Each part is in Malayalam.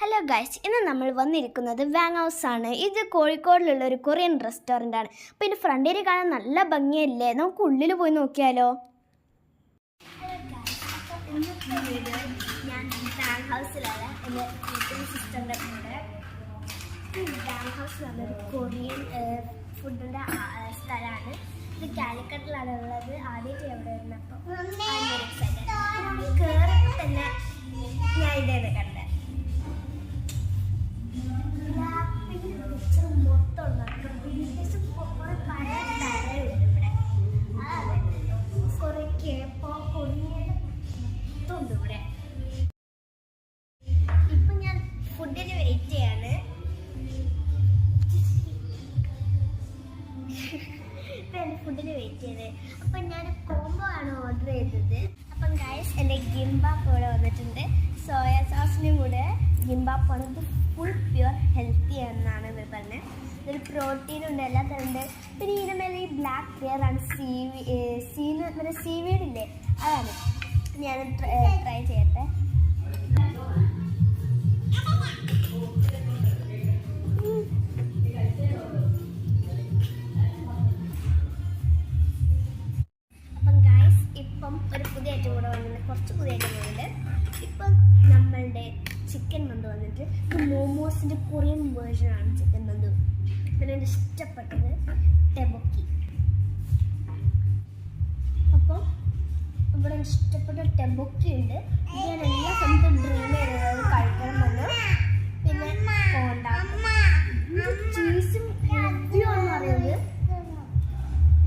ഹലോ ഗൈസ്, ഇന്ന് നമ്മൾ വന്നിരിക്കുന്നത് വാങ് ഹൗസ് ആണ്. ഇത് കോഴിക്കോടിലുള്ള ഒരു കൊറിയൻ റെസ്റ്റോറൻ്റ് ആണ്. അപ്പോൾ ഇതിൻ്റെ ഫ്രണ്ടിൽ കാണാൻ നല്ല ഭംഗിയല്ലേ? നമുക്ക് ഉള്ളിൽ പോയി നോക്കിയാലോ? ഹലോ ഗൈസ്, അപ്പോൾ ഇന്നത്തെ വീഡിയോ ഞാൻ വാങ് ഹൗസിലാണ് എൻ്റെ സിസ്റ്ററിൻ്റെ കൂടെ. വാങ് ഹൗസ് നല്ലൊരു കൊറിയൻ ഫുഡിൻ്റെ സ്ഥലമാണ്. ഇത് കാലിക്കറ്റിലാണ് ഉള്ളത്. ആദ്യമായിട്ട് എവിടെ വരുന്നപ്പോൾ കയറിയപ്പോൾ തന്നെ ഞാൻ ഇതേന്ന് കണ്ടത്. ഇപ്പൊ ഞാൻ ഫുഡിന് വെയിറ്റ് ചെയ്യാണ്. ഫുഡിന് വെയിറ്റ് ചെയ്തത്. അപ്പം ഞാൻ കോംബോ ആണ് ഓർഡർ ചെയ്തത്. അപ്പം ഗൈസ്, എൻ്റെ ഗിംബാപ്പ് ഇവിടെ വന്നിട്ടുണ്ട്. സോയാ സോസിനും കൂടെ ഗിംബാപ്പാണ്. ഇത് ഫുൾ പ്യുവർ ഹെൽത്തി എന്നാണ് ഇവർ പറഞ്ഞത്. ഇതിൽ പ്രോട്ടീനുണ്ട്, എല്ലാം തരുന്നുണ്ട്. പിന്നെ ഇതിന് മേലെ ഈ ബ്ലാക്ക് ലെയറാണ് സീവീഡില്ലേ, അതാണ്. ഞാൻ ട്രൈ ചെയ്യട്ടെ. അപ്പം ഗൈസ്, ഇപ്പം ഒരു പുതിയ ഐറ്റം കൂടെ വന്നിട്ടുണ്ട്. കുറച്ച് പുതിയ ഐറ്റങ്ങളുണ്ട്. ഇപ്പം നമ്മളുടെ ചിക്കൻ മന്തി വന്നിട്ട് മോമോസിൻ്റെ കൊറിയൻ വേർഷനാണ് ചിക്കൻ മന്തി. പിന്നെ എൻ്റെ ഇഷ്ടപ്പെട്ടത് ടെബോക്കി. അപ്പം ഇവിടെ ഇഷ്ടപ്പെട്ട ടെബോക്കി ഉണ്ട്. ഇത് ഞാൻ എല്ലാ സമയത്തും ഡ്രീം ചെയ്തത് കഴിക്കണമെന്ന്. പിന്നെ ചീസും ഹെൽത്തിയാണെന്ന് അറിയുന്നത്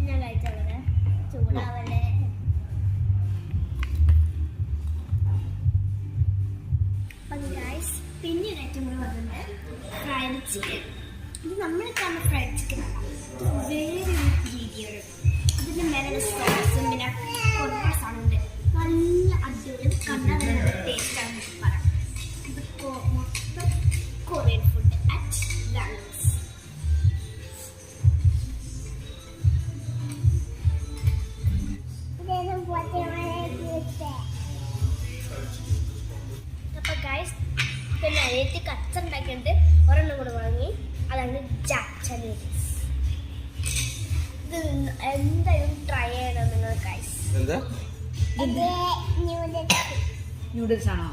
ഞാൻ കഴിച്ചത്. ചൂടാവല്ലേ. അപ്പം ഗൈസ്, പിന്നെ ഒരു ഐറ്റം കൂടെ വന്നിട്ടുണ്ട്, ഫ്രൈഡ് ചിക്കൻ. ഇത് നമ്മൾ കാണുന്ന ഫ്രൈഡ് ചിക്കൻ അല്ല, വേറെ രീതിയാണ്. ഇതിൻ്റെ മേലെ സോസും പിന്നെ കുറേ സാധനമുണ്ട്. നല്ല അടിപൊളി കണ്ടാൽ ടേസ്റ്റാണ് പറയാം. ഇത് മൊത്തം കൊറിയൻ ഫുഡ് അറ്റ് ഗാലക്സ്. അപ്പോൾ ഗൈസ്, പിന്നെ അനിയത്തി കച്ചുണ്ടാക്കിയിട്ട് ഒരെണ്ണം കൂടെ വാങ്ങി. അതാണ് ജാക്ക് ചനീസ്. ഇത് എന്തായാലും ട്രൈ ചെയ്യണം നിങ്ങൾ ഗൈസ്. നൂഡിൽസ് ആണോ?